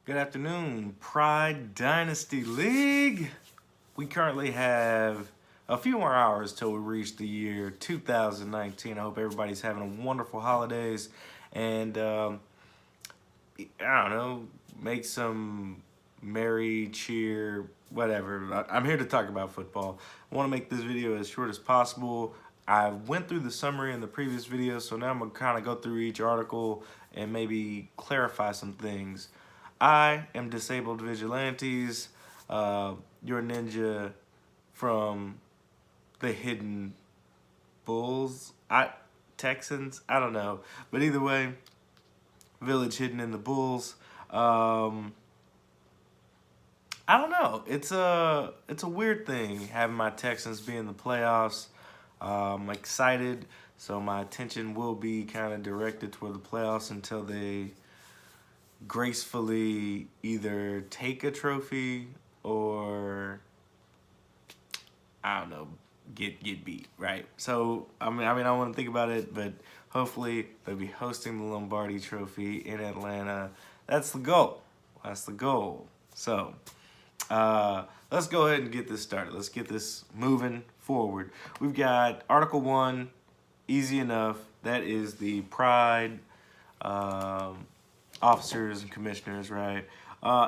Good afternoon, Pride Dynasty League. We currently have a few more hours till we reach the year 2019. I hope everybody's having a wonderful holidays and I don't know, make some merry cheer, whatever. I'm here to talk about football. I want to make this video as short as possible. I went through the summary in the previous video, so now I'm gonna kind of go through each article and maybe clarify some things. I am Disabled Vigilantes, your ninja from the Hidden Bulls, Texans, I don't know. But either way, Village hidden in the Bulls. I don't know. It's a weird thing having my Texans be in the playoffs. I'm excited, so my attention will be kind of directed toward the playoffs until they gracefully either take a trophy or I don't know, get beat, right? So I mean I want to think about it, but hopefully they'll be hosting the Lombardi Trophy in Atlanta. That's the goal. That's the goal. So let's go ahead and get this started. Let's get this moving forward. We've got Article 1, easy enough. That is the Pride officers and commissioners, right?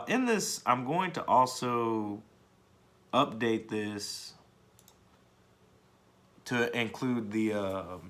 In this, I'm going to also update this to include the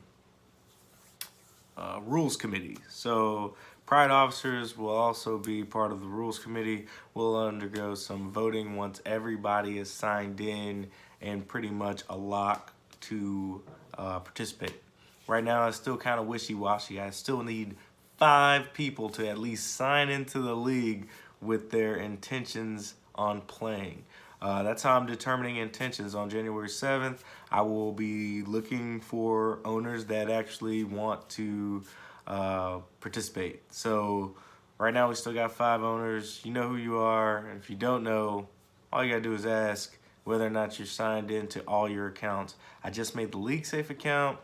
rules committee. So Pride officers will also be part of the rules committee. We'll undergo some voting once everybody is signed in and pretty much a lock to participate. Right now, it's still kind of wishy-washy. I still need 5 people to at least sign into the league with their intentions on playing. That's how I'm determining intentions. On January 7th, I will be looking for owners that actually want to participate. So right now we still got 5 owners. You know who you are. And if you don't know, all you gotta do is ask whether or not you're signed into all your accounts. I just made the League Safe account.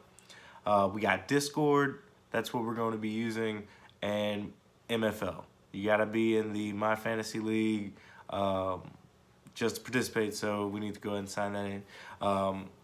We got Discord. That's what we're going to be using. And MFL. You gotta be in the My Fantasy League just to participate, so we need to go ahead and sign that in.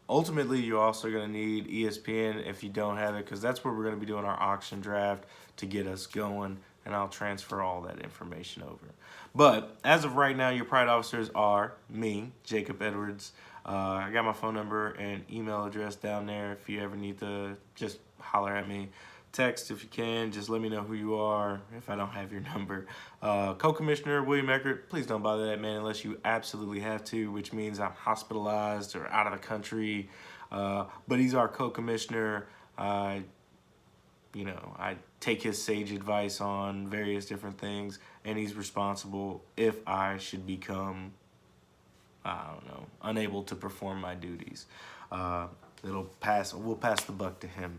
Ultimately, you're also going to need ESPN if you don't have it, because that's where we're going to be doing our auction draft to get us going, and I'll transfer all that information over. But as of right now, your Pride officers are me, Jacob Edwards. I got my phone number and email address down there if you ever need to just holler at me. Text if you can, just let me know who you are if I don't have your number. Co-Commissioner William Eckert, please don't bother that man unless you absolutely have to, which means I'm hospitalized or out of the country. But he's our co-commissioner. I take his sage advice on various different things, and he's responsible if I should become, I don't know, unable to perform my duties. We'll pass the buck to him.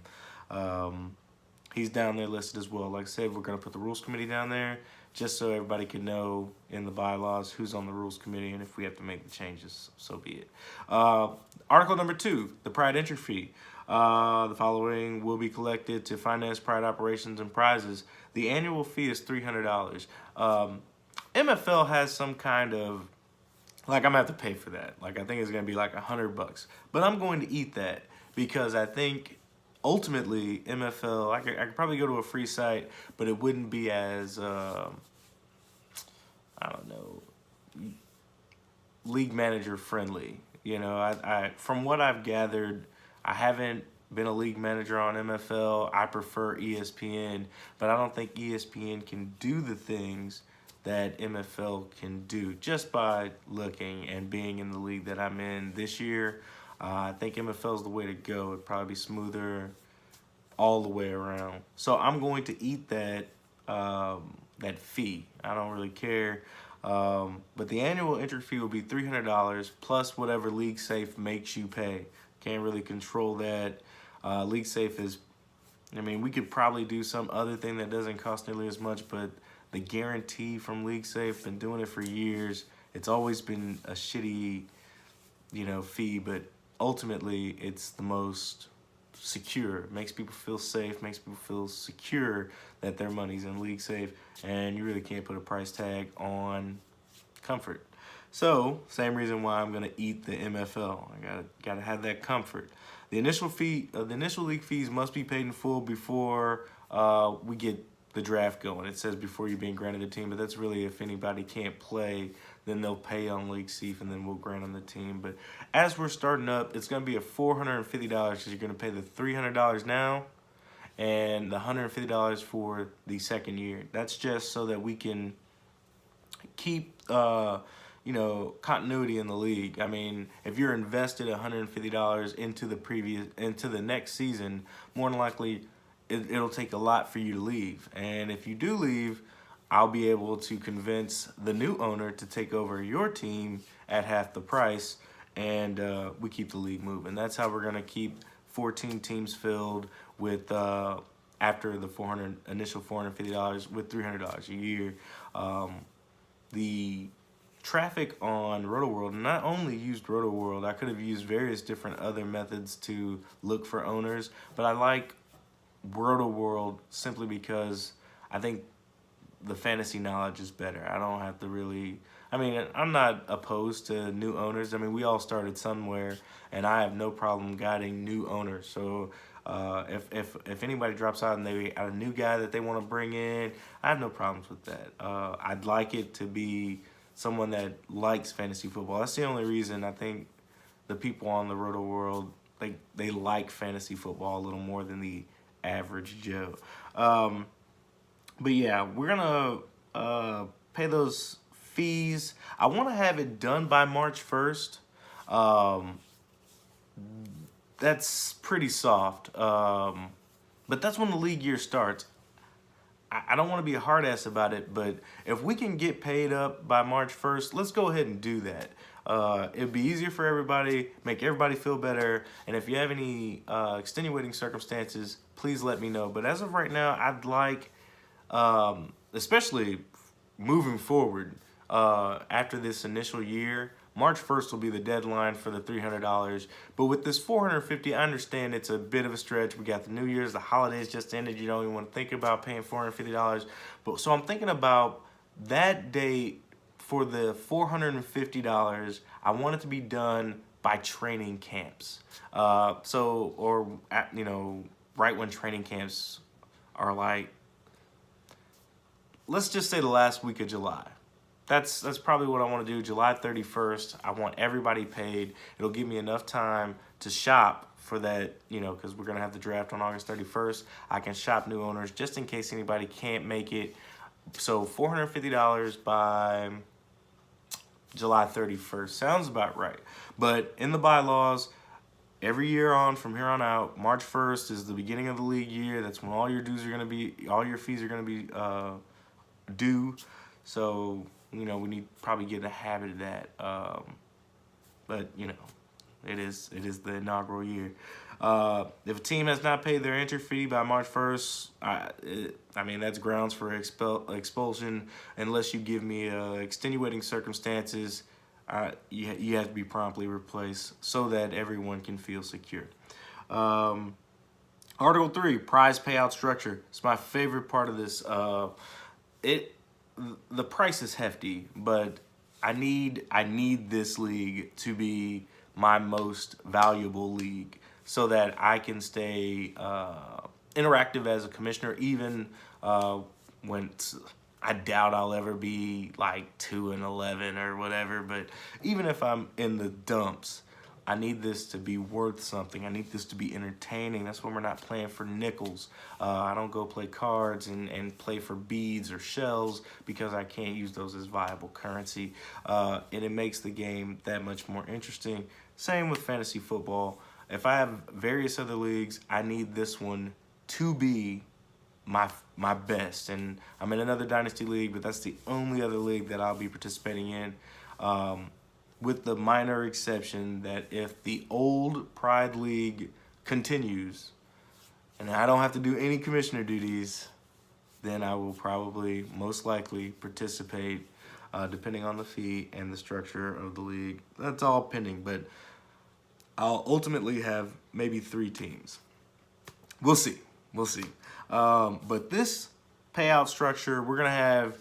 He's down there listed as well. Like I said, we're going to put the rules committee down there just so everybody can know in the bylaws who's on the rules committee, and if we have to make the changes, so be it. Article number 2, the Pride entry fee. The following will be collected to finance Pride operations and prizes. The annual fee is $300. MFL has some kind of, like, I'm going to have to pay for that. Like, I think it's going to be like $100. But I'm going to eat that because I think ultimately, MFL, I could probably go to a free site, but it wouldn't be as, I don't know, league manager friendly. You know, I from what I've gathered, I haven't been a league manager on MFL. I prefer ESPN, but I don't think ESPN can do the things that MFL can do just by looking and being in the league that I'm in this year. I think MFL is the way to go. It'd probably be smoother all the way around. So I'm going to eat that that fee. I don't really care. But the annual entry fee will be $300 plus whatever League Safe makes you pay. Can't really control that. League Safe is, I mean, we could probably do some other thing that doesn't cost nearly as much, but the guarantee from League Safe, been doing it for years. It's always been a shitty, fee, but ultimately it's the most secure, makes people feel safe, makes people feel secure that their money's in league safe, and you really can't put a price tag on comfort. So, same reason why I'm gonna eat the MFL. I gotta have that comfort. The initial league fees must be paid in full before we get the draft going. It says before you're being granted the team, but that's really if anybody can't play, then they'll pay on league safe, and then we'll grant them the team. But as we're starting up, it's gonna be a $450 because you're gonna pay the $300 now, and the $150 for the second year. That's just so that we can keep continuity in the league. I mean, if you're invested $150 into the next season, more than likely it'll take a lot for you to leave. And if you do leave, I'll be able to convince the new owner to take over your team at half the price, and we keep the league moving. That's how we're gonna keep 14 teams filled with after the initial $450 with $300 a year. The traffic on RotoWorld, not only used RotoWorld, I could have used various different other methods to look for owners, but I like RotoWorld simply because I think the fantasy knowledge is better. I don't have to really, I mean, I'm not opposed to new owners. I mean, we all started somewhere, and I have no problem guiding new owners. So if anybody drops out and they got a new guy that they want to bring in, I have no problems with that. I'd like it to be someone that likes fantasy football. That's the only reason I think the people on the Roto World, they like fantasy football a little more than the average Joe. But yeah, we're gonna pay those fees. I want to have it done by March 1st. That's pretty soft. But that's when the league year starts. I don't want to be a hard ass about it, but if we can get paid up by March 1st, let's go ahead and do that. It'd be easier for everybody, make everybody feel better, and if you have any extenuating circumstances, please let me know. But as of right now, I'd like, especially moving forward, after this initial year, March 1st will be the deadline for the $300. But with this $450, I understand it's a bit of a stretch. We got the New Year's, the holidays just ended. You don't even want to think about paying $450. But so I'm thinking about that date for the $450. I want it to be done by training camps. Right when training camps are like, let's just say the last week of July. That's probably what I want to do, July 31st. I want everybody paid. It'll give me enough time to shop for that, because we're going to have the draft on August 31st. I can shop new owners just in case anybody can't make it. So $450 by July 31st. Sounds about right. But in the bylaws, every year on, from here on out, March 1st is the beginning of the league year. That's when all your fees are going to be due. So, we need to probably get in the habit of that. But, it is the inaugural year. If a team has not paid their entry fee by March 1st, that's grounds for expulsion unless you give me extenuating circumstances. You have to be promptly replaced so that everyone can feel secure. Article 3, prize payout structure. It's my favorite part of this. The price is hefty, but I need this league to be my most valuable league so that I can stay interactive as a commissioner, even when I doubt I'll ever be like 2-11 or whatever. But even if I'm in the dumps, I need this to be worth something. I need this to be entertaining. That's when we're not playing for nickels. I don't go play cards and play for beads or shells because I can't use those as viable currency. And it makes the game that much more interesting. Same with fantasy football. If I have various other leagues, I need this one to be my best. And I'm in another Dynasty league, but that's the only other league that I'll be participating in. With the minor exception that if the old Pride League continues and I don't have to do any commissioner duties, then I will probably most likely participate depending on the fee and the structure of the league. That's all pending, but I'll ultimately have maybe 3 teams. We'll see. We'll see. But this payout structure, we're going to have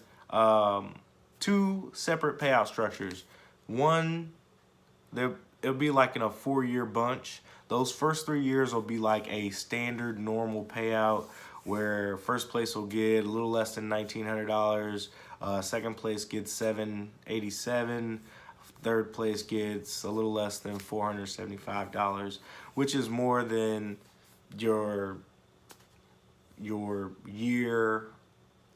two separate payout structures. One, it'll be like in a 4-year bunch. Those first 3 years will be like a standard normal payout where first place will get a little less than $1,900. Second place gets $787. Third place gets a little less than $475, which is more than your year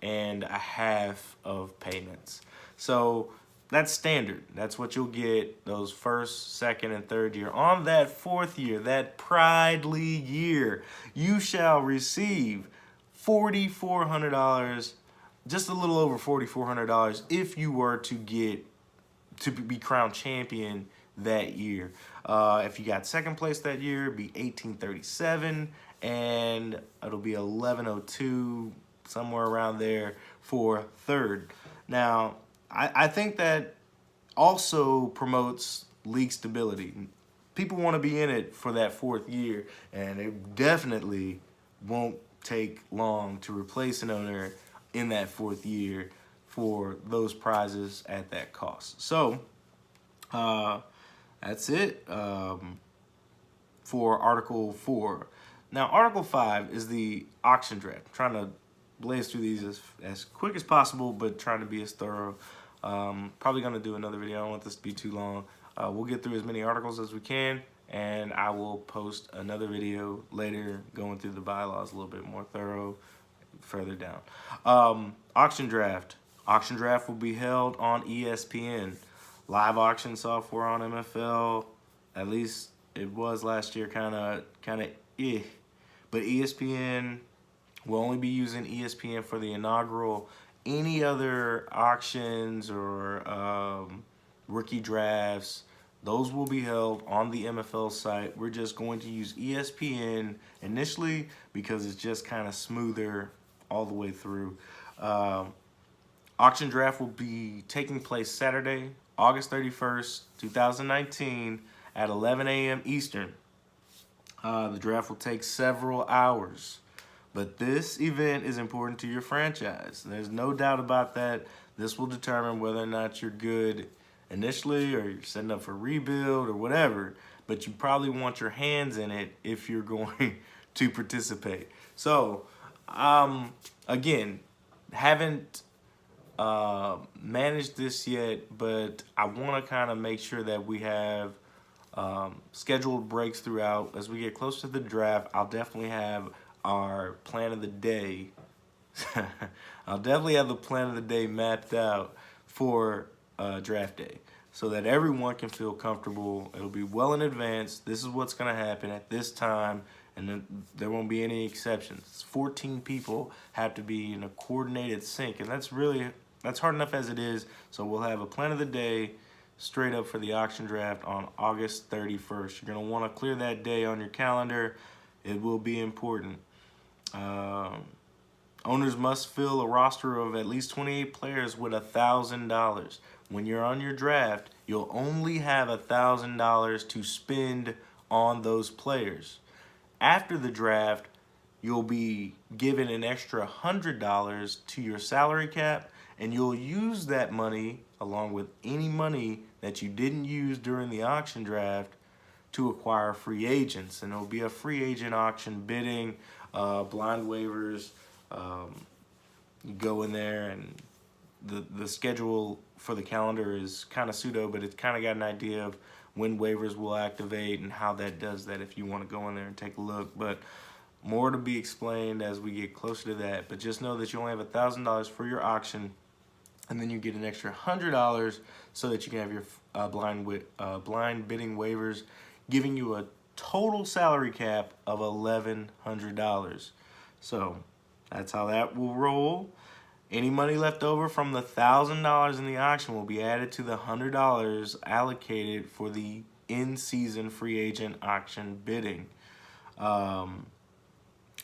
and a half of payments. So that's standard. That's what you'll get those first, second, and third year. On that fourth year, that Pride League year, you shall receive $4,400, just a little over $4,400 if you were to be crowned champion that year. If you got second place that year, it'd be $1,837, and it'll be $1,102, somewhere around there for third. Now, I think that also promotes league stability. People want to be in it for that fourth year, and it definitely won't take long to replace an owner in that fourth year for those prizes at that cost. So that's it for Article 4. Now, Article 5 is the auction draft. I'm trying to blaze through these as quick as possible, but trying to be as thorough. Probably going to do another video. I don't want this to be too long. We'll get through as many articles as we can, and I will post another video later going through the bylaws a little bit more thorough further down. Auction draft. Auction draft will be held on ESPN. Live auction software on MFL, at least it was last year, kind of eh. But ESPN will only be using ESPN for the inaugural. Any other auctions or rookie drafts, those will be held on the MFL site. We're just going to use ESPN initially because it's just kind of smoother all the way through. Auction draft will be taking place Saturday, August 31st, 2019 at 11 a.m. Eastern. The draft will take several hours, but this event is important to your franchise. There's no doubt about that. This will determine whether or not you're good initially or you're setting up for rebuild or whatever, but you probably want your hands in it if you're going to participate. So, again, haven't managed this yet, but I want to kind of make sure that we have scheduled breaks throughout. As we get close to the draft, I'll definitely have our plan of the day. I'll definitely have the plan of the day mapped out for draft day so that everyone can feel comfortable. It'll be well in advance. This is what's going to happen at this time, and then there won't be any exceptions. 14 people have to be in a coordinated sync, and that's hard enough as it is. So we'll have a plan of the day straight up for the auction draft on August 31st. You're going to want to clear that day on your calendar. It will be important. Owners must fill a roster of at least 28 players with $1,000. When you're on your draft, you'll only have $1,000 to spend on those players. After the draft, you'll be given an extra $100 to your salary cap, and you'll use that money along with any money that you didn't use during the auction draft to acquire free agents. And it'll be a free agent auction, bidding, blind waivers. You go in there, and the schedule for the calendar is kind of pseudo, but it's kind of got an idea of when waivers will activate and how that does that if you want to go in there and take a look. But more to be explained as we get closer to that. But just know that you only have $1,000 for your auction, and then you get an extra $100 so that you can have your blind bidding waivers, giving you a total salary cap of $1,100. So that's how that will roll. Any money left over from the $1,000 in the auction will be added to the $100 allocated for the in-season free agent auction bidding.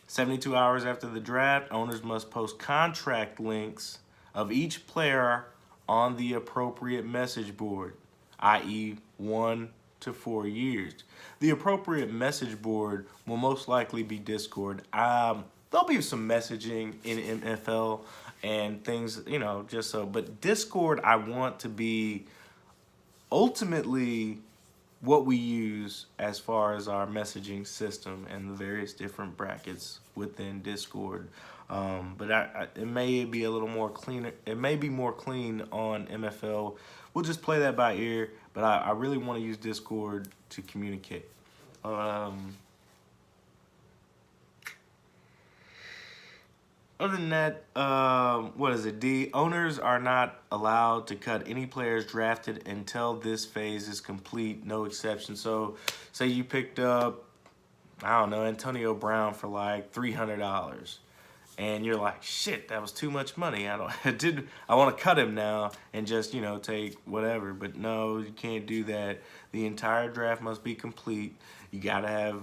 72 hours after the draft, owners must post contract links of each player on the appropriate message board, i.e. one to 4 years. The appropriate message board will most likely be Discord. There'll be some messaging in NFL and things, you know, just so. But Discord, I want to be ultimately what we use as far as our messaging system and the various different brackets within Discord. But it may be a little more cleaner. It may be more clean on MFL. We'll just play that by ear. But I really want to use Discord to communicate. Other than that, what is it? D. Owners are not allowed to cut any players drafted until this phase is complete, no exception. So, say you picked up, I don't know, Antonio Brown for like $300, and you're like, shit, that was too much money. I want to cut him now and just, you know, take whatever. But no, you can't do that. The entire draft must be complete. You got to have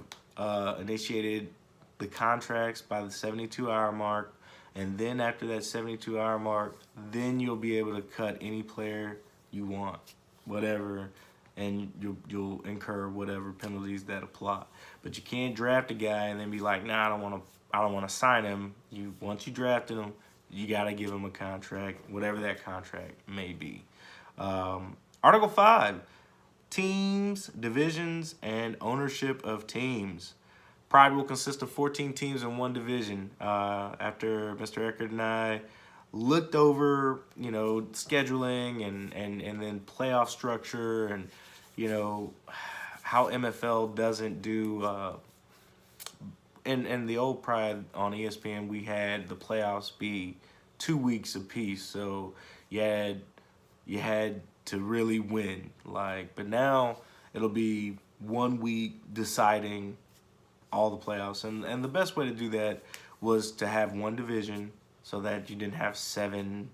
initiated the contracts by the 72-hour mark. And then after that 72-hour mark, then you'll be able to cut any player you want, whatever, and you'll incur whatever penalties that apply. But you can't draft a guy and then be like, nah, I don't want to sign him. Once you drafted him, you got to give him a contract, whatever that contract may be. Article 5, teams, divisions, and ownership of teams. Pride will consist of 14 teams in one division. After Mr. Eckert and I looked over, you know, scheduling and then playoff structure and, you know, how MFL doesn't do. In the old Pride on ESPN, we had the playoffs be 2 weeks apiece, so you had to really win. But now it'll be 1 week deciding all the playoffs, and the best way to do that was to have one division so that you didn't have 7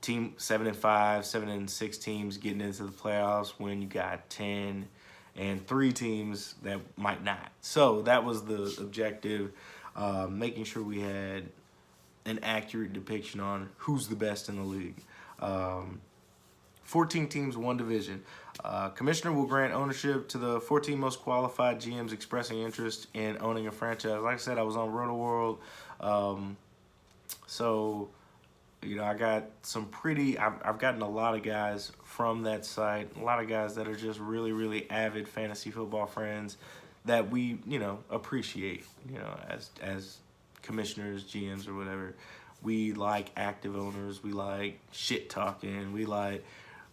and 5, 7 and 6 teams getting into the playoffs when you got 10 and 3 teams that might not. So that was the objective, making sure we had an accurate depiction on who's the best in the league. 14 teams, one division. Commissioner will grant ownership to the 14 most qualified GMs expressing interest in owning a franchise. Like I said, I was on Roto World. So, you know, I got some I've gotten a lot of guys from that site, a lot of guys that are just really, really avid fantasy football friends that we, you know, appreciate, you know, as commissioners, GMs, or whatever. We like active owners. We like shit talking. We like,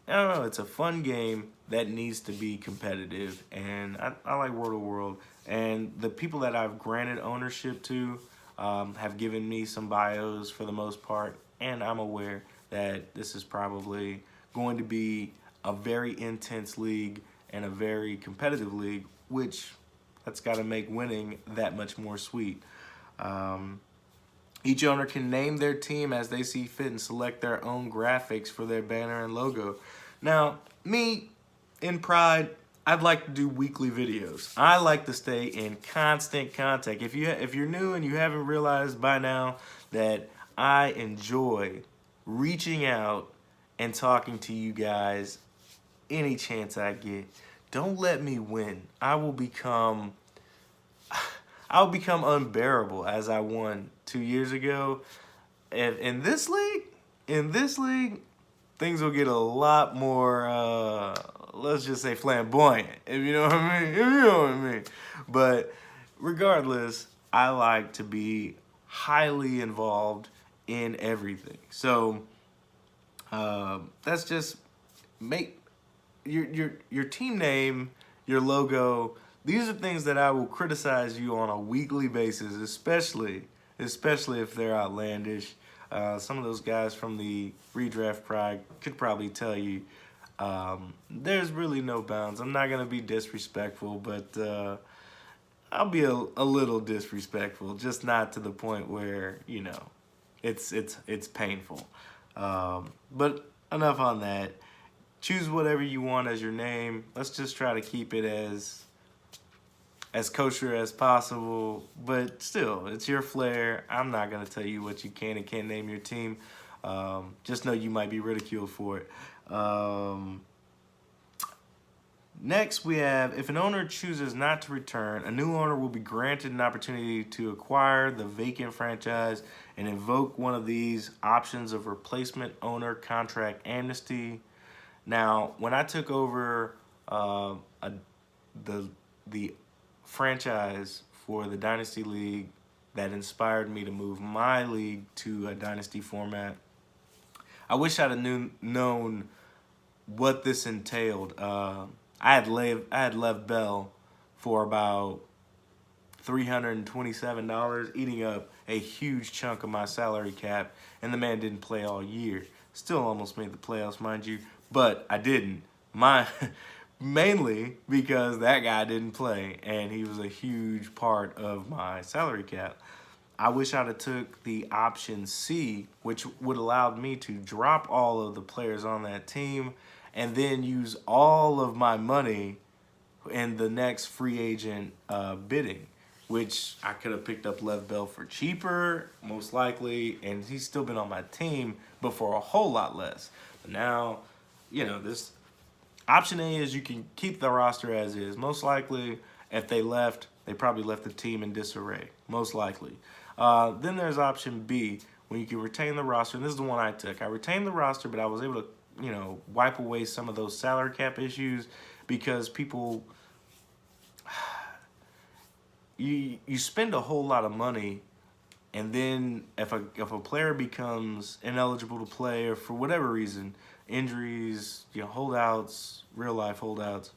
I don't know, it's a fun game that needs to be competitive, and I like Roto World. And the people that I've granted ownership to have given me some bios for the most part, and I'm aware that this is probably going to be a very intense league and a very competitive league, which that's got to make winning that much more sweet. Each owner can name their team as they see fit and select their own graphics for their banner and logo. Now, me, in Pride, I'd like to do weekly videos. I like to stay in constant contact. If you're new and you haven't realized by now that I enjoy reaching out and talking to you guys any chance I get, don't let me win. I'll become unbearable as I won 2 years ago. And in this league, things will get a lot more, let's just say flamboyant, if you know what I mean. But regardless, I like to be highly involved in everything. So that's just make your team name, your logo. These are things that I will criticize you on a weekly basis, especially if they're outlandish. Some of those guys from the Redraft Pride could probably tell you there's really no bounds. I'm not going to be disrespectful, but I'll be a little disrespectful, just not to the point where, you know, it's painful. But enough on that. Choose whatever you want as your name. Let's just try to keep it as kosher as possible, but still, it's your flair. I'm not going to tell you what you can and can't name your team. Just know you might be ridiculed for it. Next, we have if an owner chooses not to return, a new owner will be granted an opportunity to acquire the vacant franchise and invoke one of these options of replacement owner contract amnesty. Now, when I took over the the franchise for the Dynasty League, that inspired me to move my league to a Dynasty format. I wish I'd have known what this entailed. I had left Bell for about $327, eating up a huge chunk of my salary cap, and the man didn't play all year. Still almost made the playoffs, mind you, but I didn't. My mainly because that guy didn't play, and he was a huge part of my salary cap. I wish I'd have took the option C, which would allowed me to drop all of the players on that team and then use all of my money in the next free agent bidding, which I could have picked up Lev Bell for cheaper, most likely, and he's still been on my team, but for a whole lot less. But now, this option A is you can keep the roster as is. Most likely, if they left, they probably left the team in disarray, most likely. Then there's option B, when you can retain the roster, and this is the one I took. I retained the roster, but I was able to, wipe away some of those salary cap issues because people, you spend a whole lot of money, and then if a player becomes ineligible to play or for whatever reason, injuries, holdouts, real life holdouts,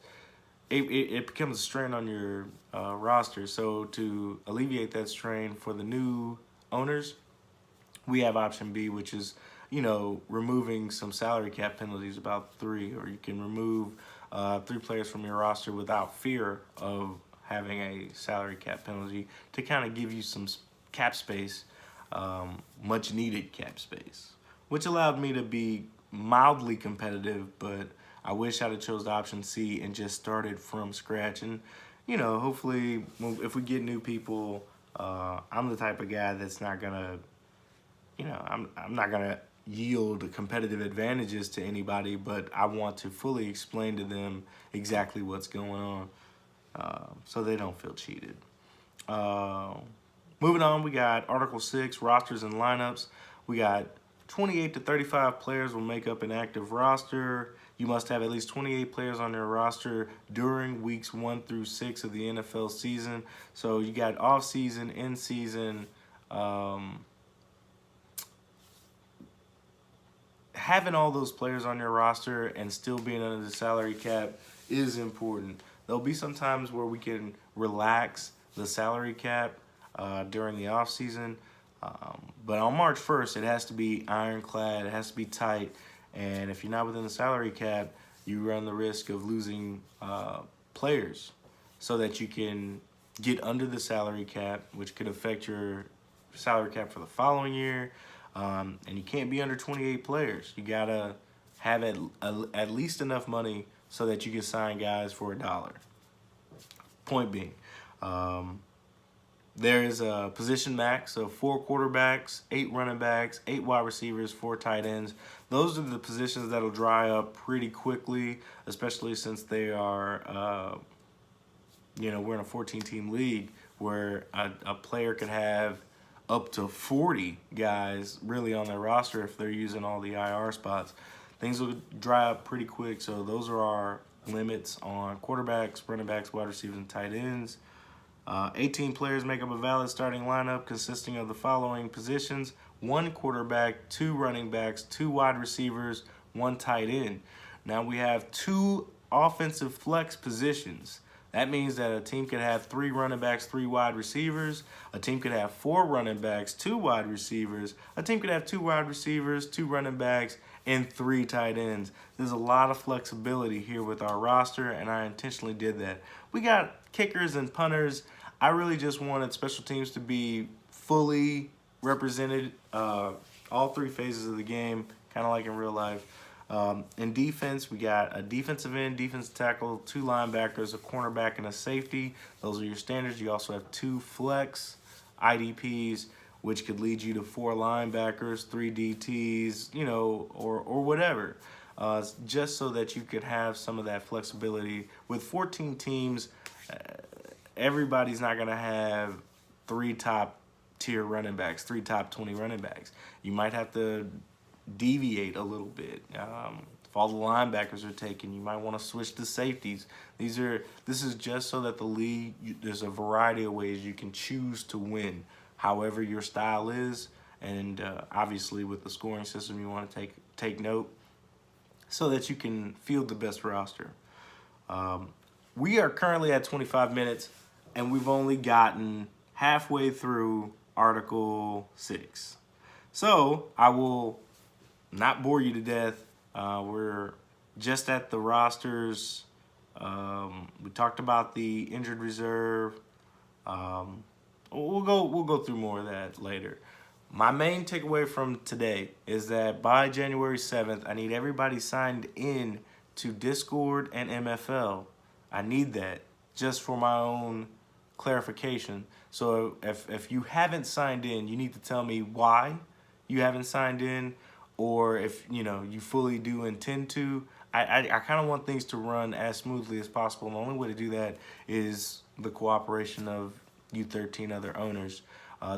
it becomes a strain on your roster. So to alleviate that strain for the new owners, we have option B, which is, removing some salary cap penalties, about 3, or you can remove 3 players from your roster without fear of having a salary cap penalty to kind of give you some cap space, much needed cap space, which allowed me to be mildly competitive, but I wish I'd have chose the option C and just started from scratch. And, hopefully if we get new people, I'm the type of guy that's not gonna, I'm not gonna yield competitive advantages to anybody, but I want to fully explain to them exactly what's going on, so they don't feel cheated. Moving on, we got Article 6, rosters and lineups. We got 28 to 35 players will make up an active roster. You must have at least 28 players on your roster during weeks 1 through 6 of the NFL season. So you got off season, in season. Having all those players on your roster and still being under the salary cap is important. There'll be some times where we can relax the salary cap during the off season, but on March 1st, it has to be ironclad. It has to be tight. And if you're not within the salary cap, you run the risk of losing players so that you can get under the salary cap, which could affect your salary cap for the following year. And you can't be under 28 players. You gotta have at least enough money so that you can sign guys for $1. Point being, there is a position max of 4 quarterbacks, 8 running backs, 8 wide receivers, 4 tight ends. Those are the positions that'll dry up pretty quickly, especially since they are, we're in a 14-team league where a player could have up to 40 guys really on their roster if they're using all the IR spots. Things will dry up pretty quick, so those are our limits on quarterbacks, running backs, wide receivers, and tight ends. 18 players make up a valid starting lineup consisting of the following positions: 1 quarterback, 2 running backs, 2 wide receivers, 1 tight end. Now we have 2 offensive flex positions. That means that a team could have 3 running backs, 3 wide receivers. A team could have 4 running backs, 2 wide receivers. A team could have 2 wide receivers, 2 running backs, and 3 tight ends. There's a lot of flexibility here with our roster, and I intentionally did that. We got kickers and punters. I really just wanted special teams to be fully represented, all 3 phases of the game, kind of like in real life. In defense, we got a defensive end, defensive tackle, 2 linebackers, a cornerback, and a safety. Those are your standards. You also have 2 flex IDPs, which could lead you to 4 linebackers, 3 DTs, or whatever. just so that you could have some of that flexibility. With 14 teams, everybody's not going to have 3 top tier running backs, 3 top 20 running backs. You might have to deviate a little bit. If all the linebackers are taken, you might want to switch to safeties. This is just so that the league, there's a variety of ways you can choose to win, however your style is. And obviously with the scoring system, you want to take note so that you can field the best roster. We are currently at 25 minutes, and we've only gotten halfway through Article 6. So I will not bore you to death. We're just at the rosters. We talked about the injured reserve. We'll go through more of that later. My main takeaway from today is that by January 7th, I need everybody signed in to Discord and MFL. I need that just for my own clarification. So if you haven't signed in, you need to tell me why you haven't signed in, or if you fully do intend to. I kind of want things to run as smoothly as possible. And the only way to do that is the cooperation of you 13 other owners.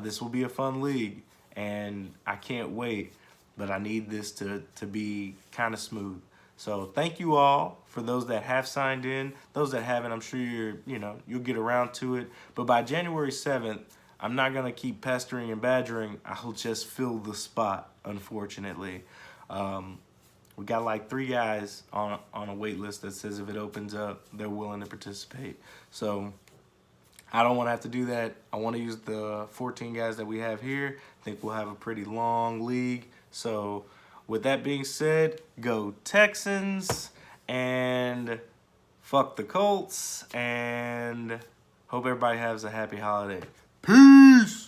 This will be a fun league, and I can't wait, but I need this to be kind of smooth. So thank you all for those that have signed in. Those that haven't, I'm sure you'll get around to it. But by January 7th, I'm not gonna keep pestering and badgering. I'll just fill the spot, unfortunately. We got like 3 guys on a wait list that says if it opens up, they're willing to participate. So I don't want to have to do that. I want to use the 14 guys that we have here. I think we'll have a pretty long league. So with that being said, go Texans, and fuck the Colts, and hope everybody has a happy holiday. Peace!